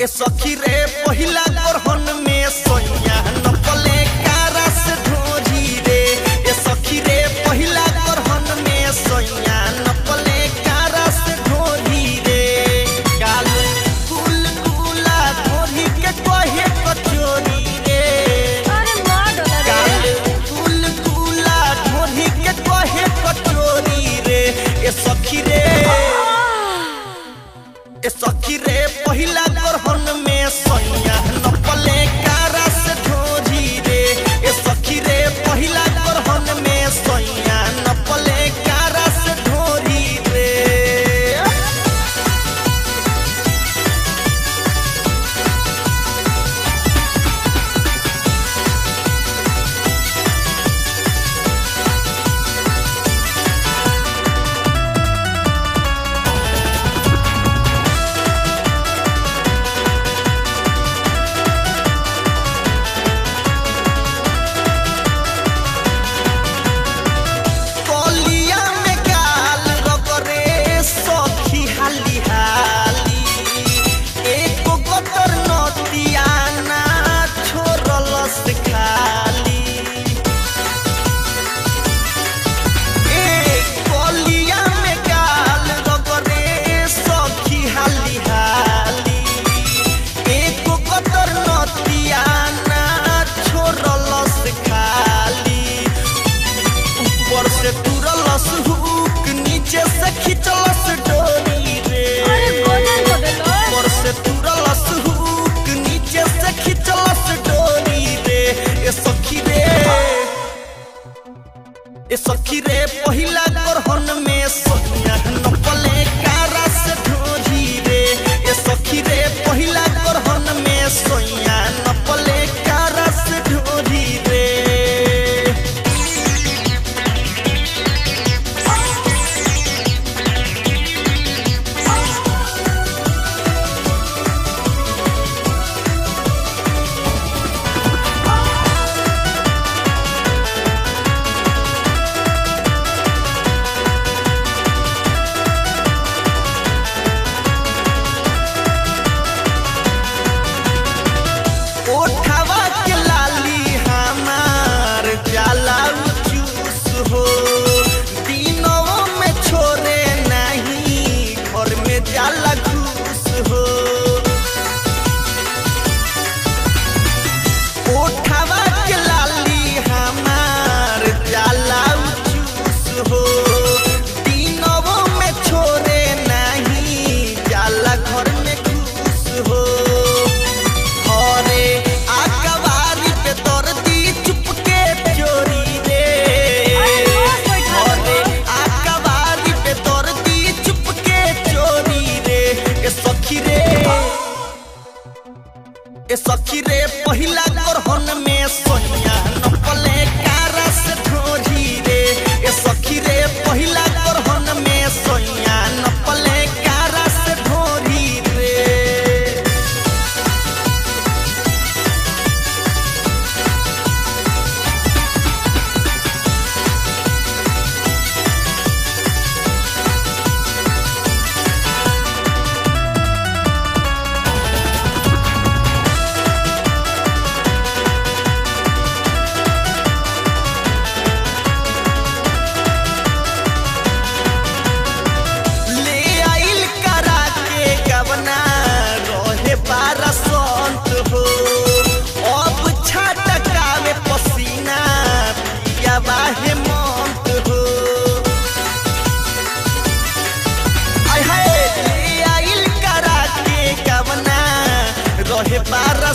ए सखी रे पहिला ग्रहण में सोइया नपले कारा से ढोरी रे। ए सखी रे पहिला ग्रहण में सोइया नपले कारा से ढोरी रे। गाल गुल गुला ढोरी के कहे कचोरी रे। गाल गुल गुला ढोरी के कहे कचोरी रे। ए सखी रे पहिला ग्रहण में सोइया नपले कारा से ढोरी रे। ए सखी रे पहिला ग्रहण में सोइया नपले कारा से ढोरी रे। से तुरलस हुक नीचे से खिंचलस डोरी रे। ऊपर से तुरलस हुक नीचे से खिंचलस डोरी रे। ए सखी रे पहिला ग्रहण में सोइया नपले कारा से ढोरी रे। ए सखी रे पहिला ग्रहण में सोइया नपले कारा से ढोरी रे। ए सखी रे पहिला ग्रहण में सोइया नपले कारा से ढोरी रे। ए सखी रे पहिला ग्रहण में सोइया नपले कारा से ढोरी रे। रहे 12